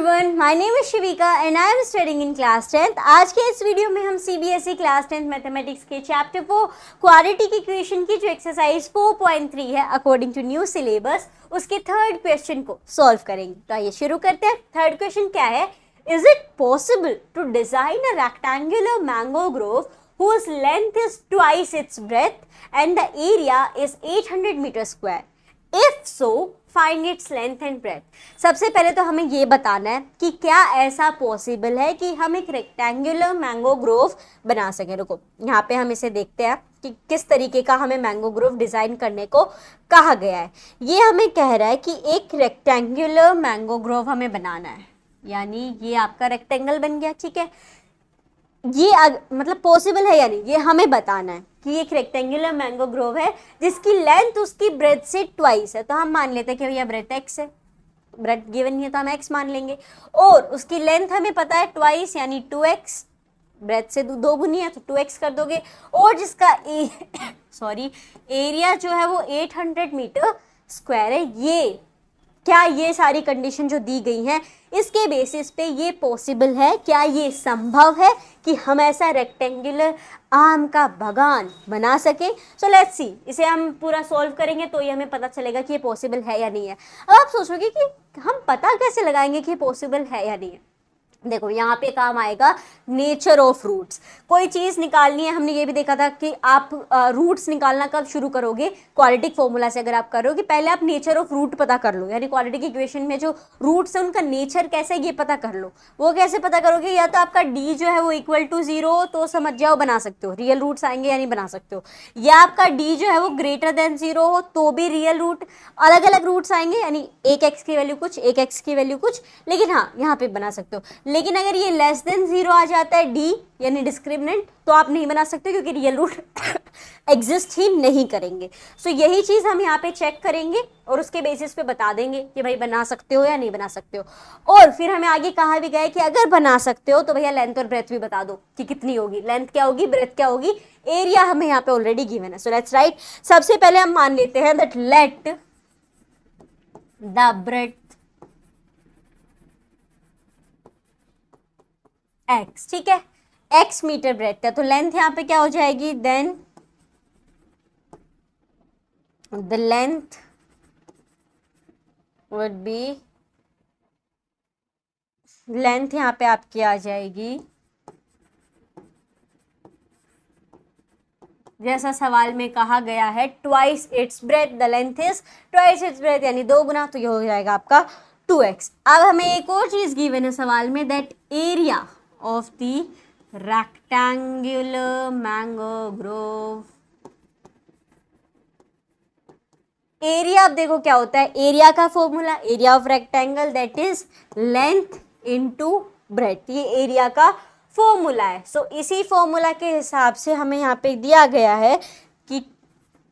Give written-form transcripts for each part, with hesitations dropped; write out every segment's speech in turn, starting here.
everyone, my name is Shivika and I am studying in class 10th. आज के इस video में हम CBSE क्लास 10th मैथमेटिक्स के चैप्टर 4 क्वाड्रेटिक इक्वेशन की जो एक्सरसाइज 4.3 है अकॉर्डिंग टू न्यू सिलेबस उसके थर्ड क्वेश्चन को सॉल्व करेंगे। तो आइए शुरू करते हैं। थर्ड क्वेश्चन क्या है? Is it possible to design a rectangular mango grove whose length is twice its breadth and the area is 800 meter square? If so, find its length and breadth. सबसे पहले तो हमें ये बताना है कि क्या ऐसा पॉसिबल है कि हम एक रेक्टेंगुलर मैंगो ग्रोव बना सकें। रुको, यहाँ पे हम इसे देखते हैं कि किस तरीके का हमें मैंगो ग्रोव डिज़ाइन करने को कहा गया है। ये हमें कह रहा है कि एक रेक्टेंगुलर मैंगो ग्रोव हमें बनाना है, यानी ये आपका रेक्टेंगल बन गया। ठीक है, ये मतलब पॉसिबल है या नहीं, ये हमें बताना है कि एक रेक्टेंगुलर मैंगो ग्रोव है जिसकी लेंथ उसकी ब्रेथ से ट्वाइस है। तो हम मान लेते हैं कि भैया ब्रेथ एक्स है, ब्रेथ गिवन नहीं है तो हम एक्स मान लेंगे, और उसकी लेंथ हमें पता है ट्वाइस यानी 2x, ब्रेथ से दो गुनी है तो 2x कर दोगे, और जिसका एरिया जो है वो 800 मीटर स्क्वायर है। ये क्या ये सारी कंडीशन जो दी गई हैं इसके बेसिस पे ये पॉसिबल है, क्या ये संभव है कि हम ऐसा रेक्टेंगुलर आम का बागान बना सके? सो लेट्स सी, इसे हम पूरा सॉल्व करेंगे तो ये हमें पता चलेगा कि ये पॉसिबल है या नहीं है। अब आप सोचोगे कि हम पता कैसे लगाएंगे कि ये पॉसिबल है या नहीं है। देखो, यहाँ पे काम आएगा नेचर ऑफ रूट्स। कोई चीज़ निकालनी है, हमने ये भी देखा था कि आप रूट्स निकालना कब शुरू करोगे? क्वाड्रेटिक फॉर्मूला से अगर आप करोगे, पहले आप नेचर ऑफ रूट पता कर लो, यानी क्वाड्रेटिक इक्वेशन में जो रूट्स है उनका नेचर कैसे है ये पता कर लो। वो कैसे पता करोगे? या तो आपका डी जो है वो इक्वल टू 0 तो समझ जाओ बना सकते हो, रियल रूट्स आएंगे या नहीं बना सकते हो, या आपका डी जो है वो ग्रेटर देन 0 हो तो भी रियल रूट, अलग अलग रूट्स आएंगे, यानी एक एक्स की वैल्यू कुछ, एक एक्स की वैल्यू कुछ, लेकिन हाँ यहाँ पे बना सकते हो। लेकिन अगर ये लेस देन 0 आ जाता है डी यानी डिस्क्रिमिनेंट, तो आप नहीं बना सकते क्योंकि रियल रूट एग्जिस्ट ही नहीं करेंगे। सो यही चीज़ हम यहाँ पे चेक करेंगे और उसके बेसिस पे बता देंगे कि भाई बना सकते हो या नहीं बना सकते हो। और फिर हमें आगे कहा भी गया है कि अगर बना सकते हो तो भैया लेंथ और ब्रेथ भी बता दो कि कितनी होगी, लेंथ क्या होगी, ब्रेथ क्या होगी, एरिया हमें यहाँ पे ऑलरेडी गिवन है। So let's write. सबसे पहले हम मान लेते हैं that let the breadth x, ठीक है, x मीटर ब्रेथ है, तो लेंथ यहाँ पे क्या हो जाएगी? Then the length would be, length यहाँ पे आपकी आ जाएगी जैसा सवाल में कहा गया है twice its breath, the length is twice its breath यानी 2 गुना, तो ये हो जाएगा आपका 2x। अब हमें एक और चीज गिवन है सवाल में, that area of the rectangular mango grove। Area, अब देखो क्या होता है, एरिया का formula, area of rectangle that is length into breadth, ये एरिया का फॉर्मूला है। सो इसी फॉर्मूला के हिसाब से हमें यहाँ पे दिया गया है कि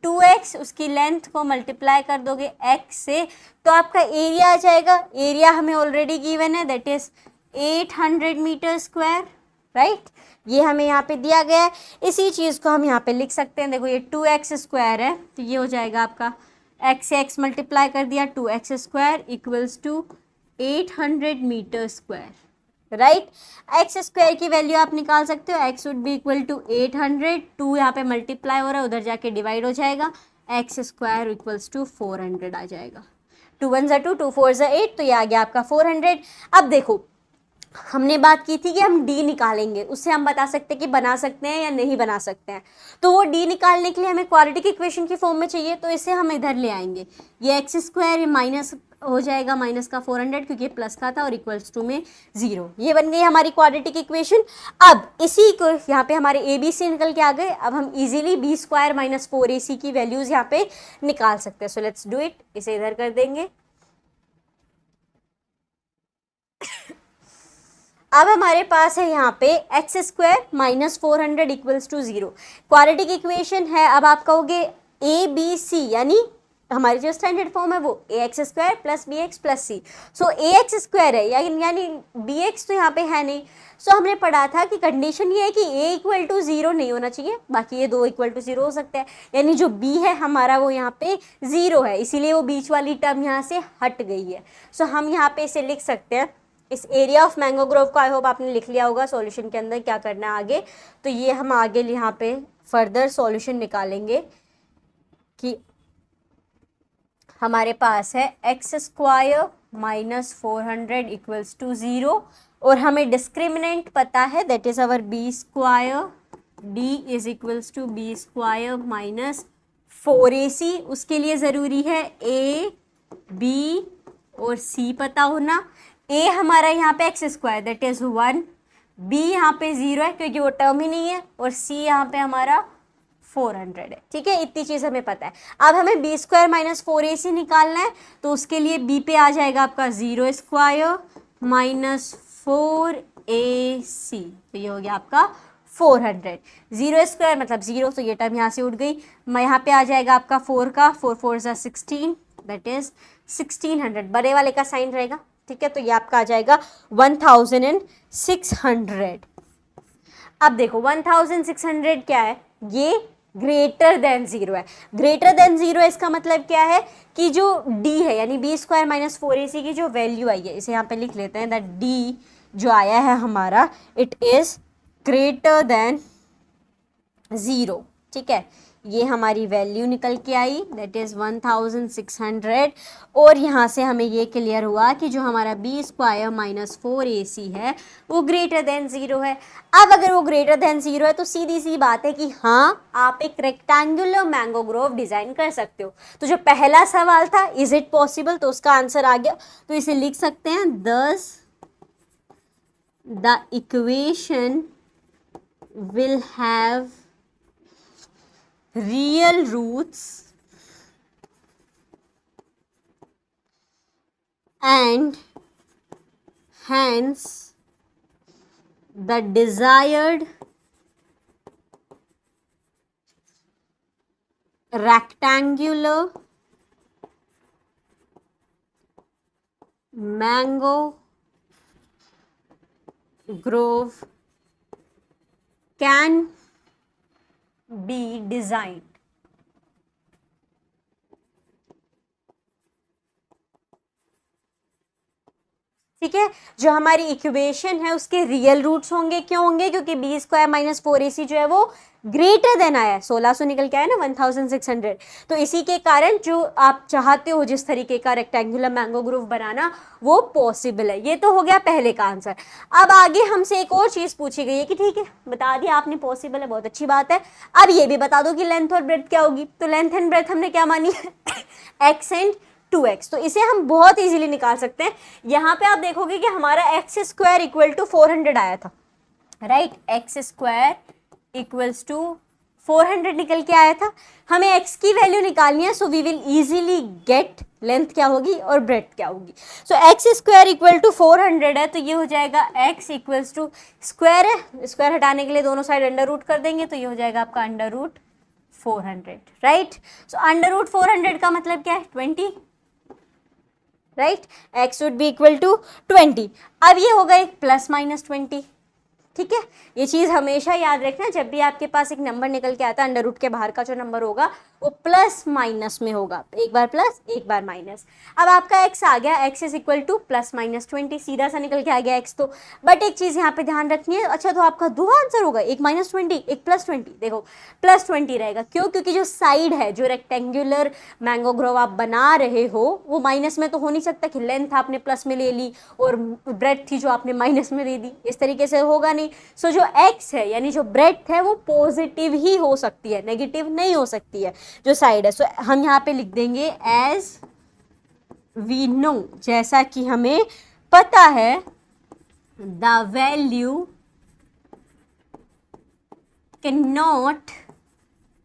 2x, उसकी लेंथ को मल्टीप्लाई कर दोगे x से तो आपका एरिया आ जाएगा। एरिया हमें ऑलरेडी गिवन है that is 800 metre square, right, ये हमें यहाँ पे दिया गया है। इसी चीज़ को हम यहाँ पे लिख सकते हैं। देखो ये 2x स्क्वायर है तो ये हो जाएगा आपका x से x मल्टीप्लाई कर दिया, 2x square equals to 800 metre square, right. x square की वैल्यू आप निकाल सकते हो, x would be equal to 800, 2 यहाँ पे मल्टीप्लाई हो रहा है, उधर जाके डिवाइड हो जाएगा, x स्क्वायर इक्वल्स टू 400 आ जाएगा। 2 1 ज़ा 2, 2 4 ज़ा 8, तो ये आ गया आपका 400। अब देखो, हमने बात की थी कि हम डी निकालेंगे, उससे हम बता सकते हैं कि बना सकते हैं या नहीं बना सकते हैं। तो वो डी निकालने के लिए हमें क्वाड्रेटिक इक्वेशन की फॉर्म में चाहिए, तो इसे हम इधर ले आएंगे। ये एक्स स्क्वायर, ये माइनस हो जाएगा, माइनस का 400 क्योंकि ये प्लस का था, और इक्वल्स टू में 0, ये बन गई हमारी क्वाड्रेटिक इक्वेशन। अब इसी को यहाँ पे हमारे ए बी सी निकल के आ गए। अब हम easily B square minus 4ac की वैल्यूज यहाँ पे निकाल सकते हैं। सो लेट्स डू इट, इसे इधर कर देंगे। अब हमारे पास है यहाँ पे x square minus 400 equals to 0, quadratic equation है। अब आप कहोगे ए बी सी, यानी हमारी जो स्टैंडर्ड फॉर्म है वो A x square plus B x plus C. So A x square है यानी बी एक्स तो यहाँ पे है नहीं। सो हमने पढ़ा था कि कंडीशन ये है कि ए इक्वल टू 0 नहीं होना चाहिए, बाकी ये 2 इक्वल टू 0 हो सकता है, यानी जो बी है हमारा वो यहाँ पे 0 है, इसीलिए वो बीच वाली टर्म यहाँ से हट गई है। सो हम यहाँ पे इसे लिख सकते हैं इस एरिया ऑफ मैंगो ग्रोव को आई होप आपने लिख लिया होगा सॉल्यूशन के अंदर क्या करना है आगे। तो ये हम आगे यहाँ पे फर्दर सॉल्यूशन निकालेंगे कि हमारे पास है x square minus 400 equals to 0 और हमें डिस्क्रिमिनेंट पता है that is our b square D is equals to b square minus 4ac। उसके लिए ज़रूरी है a b और c पता होना। a हमारा यहाँ पे x square that is 1, b यहाँ पे 0 है क्योंकि वो टर्म ही नहीं है, और c यहाँ पे हमारा 400 है। ठीक है, इतनी चीज़ हमें पता है। अब हमें बी स्क्वायर माइनस 4ac निकालना है, तो उसके लिए b पे आ जाएगा आपका 0 स्क्वायर माइनस 4ac, तो ये हो गया आपका 400। 0 स्क्वायर मतलब 0, तो ये टर्म यहाँ से उठ गई। यहाँ पे आ जाएगा आपका 4 का 4 4 ज़ा 16 दैट इज 1600, बड़े वाले का साइन रहेगा। ठीक है, तो ये आपका आ जाएगा 1600। अब देखो 1600 क्या है, ये ग्रेटर देन 0 है। ग्रेटर देन 0 है इसका मतलब क्या है कि जो d है यानी बी स्क्वायर माइनस 4ac की जो वैल्यू आई है, इसे यहाँ पे लिख लेते हैं दैट d जो आया है हमारा इट इज ग्रेटर देन 0। ठीक है, ये हमारी वैल्यू निकल के आई दैट इज 1600। और यहाँ से हमें ये क्लियर हुआ कि जो हमारा बी स्क्वायर माइनस 4ac है वो ग्रेटर देन 0 है। अब अगर वो ग्रेटर देन 0 है तो सीधी सी बात है कि हाँ आप एक रेक्टेंगुलर मैंगो ग्रोव डिजाइन कर सकते हो। तो जो पहला सवाल था इज इट पॉसिबल, तो उसका आंसर आ गया। तो इसे लिख सकते हैं thus the equation will have real roots and hence the desired rectangular mango grove can be designed। ठीक है, जो हमारी इक्वेशन है उसके रियल रूट्स होंगे। क्यों होंगे? क्योंकि बी स्क्वायर माइनस 4ac जो है वो ग्रेटर देन आया है, 1600 निकल के आया ना 1600। तो इसी के कारण जो आप चाहते हो जिस तरीके का रेक्टेंगुलर मैंगो ग्रोव बनाना वो पॉसिबल है। ये तो हो गया पहले का आंसर। अब आगे हमसे एक और चीज़ पूछी गई है कि ठीक है बता दिया आपने पॉसिबल है, बहुत अच्छी बात है। अब ये भी बता दो कि लेंथ और ब्रेथ क्या होगी। तो लेंथ एंड ब्रेथ हमने क्या मानी है एक्स एंड 2x, तो इसे हम बहुत इजीली निकाल सकते हैं। यहाँ पे आप देखोगे कि हमारा एक्स स्क्वायर इक्वल टू 400 आया था, right. X square equals to 400 निकल के आया था। हमें x की वैल्यू निकालनी है, so we will easily get length क्या होगी और ब्रेथ क्या होगी। So x square equal to 400 है, तो ये हो जाएगा x इक्वल्स टू स्क्वायर है, स्क्वायर हटाने के लिए दोनों साइड अंडर रूट कर देंगे, तो ये हो जाएगा आपका under root 400, right. So under root 400 का मतलब क्या है 20, right. x would be equal to 20। अब ये होगा एक प्लस माइनस 20, ठीक है। ये चीज़ हमेशा याद रखना, जब भी आपके पास एक नंबर निकल के आता है अंडर रूट के बाहर का जो नंबर होगा वो प्लस माइनस में होगा, एक बार प्लस एक बार माइनस। अब आपका x आ गया, x is equal two plus minus 20, सीधा सा निकल के आ गया x। तो बट एक चीज़ यहाँ पे ध्यान रखनी है। अच्छा, तो आपका दो आंसर होगा, एक माइनस 20 एक प्लस 20। देखो प्लस 20 रहेगा, क्यों? क्योंकि जो साइड है, जो रेक्टेंगुलर मैंगो ग्रोव आप बना रहे हो वो माइनस में तो हो नहीं सकता कि लेंथ आपने प्लस में ले ली और ब्रेथ थी जो आपने माइनस में दे दी, इस तरीके से होगा नहीं। सो जो x है यानी जो ब्रेथ है वो पॉजिटिव ही हो सकती है, नेगेटिव नहीं हो सकती है जो साइड है। सो हम यहाँ पे लिख देंगे एज वी नो, जैसा कि हमें पता है, the value can not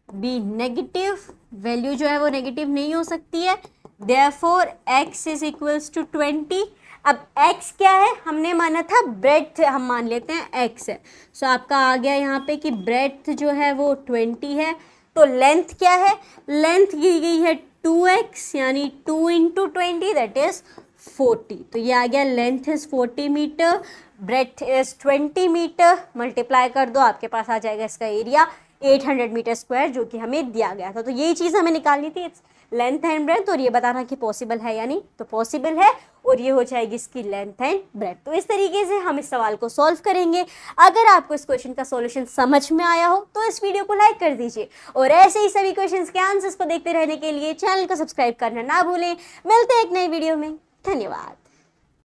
be negative, value जो है वो नेगेटिव नहीं हो सकती है। Therefore x is equals to 20। अब x क्या है? हमने माना था ब्रेथ, हम मान लेते हैं x है। सो आपका आ गया यहाँ पे कि ब्रेथ जो है वो 20 है। तो लेंथ क्या है? लेंथ दी गई है 2x यानी 2 इंटू 20 दैट इज 40। तो ये आ गया length is 40 metre, breadth is 20 metre. Multiply कर दो, आपके पास आ जाएगा इसका एरिया 800 मीटर स्क्वायर, जो कि हमें दिया गया था। तो यही चीज़ हमें निकालनी थी, लेंथ एंड ब्रेथ, और ये बताना कि पॉसिबल है या नहीं। तो पॉसिबल है और ये हो जाएगी इसकी लेंथ एंड ब्रेथ। तो इस तरीके से हम इस सवाल को सॉल्व करेंगे। अगर आपको इस क्वेश्चन का सॉल्यूशन समझ में आया हो तो इस वीडियो को लाइक कर दीजिए और ऐसे ही सभी क्वेश्चंस के आंसर्स को देखते रहने के लिए चैनल को सब्सक्राइब करना ना भूलें। मिलते हैं एक नई वीडियो में। धन्यवाद।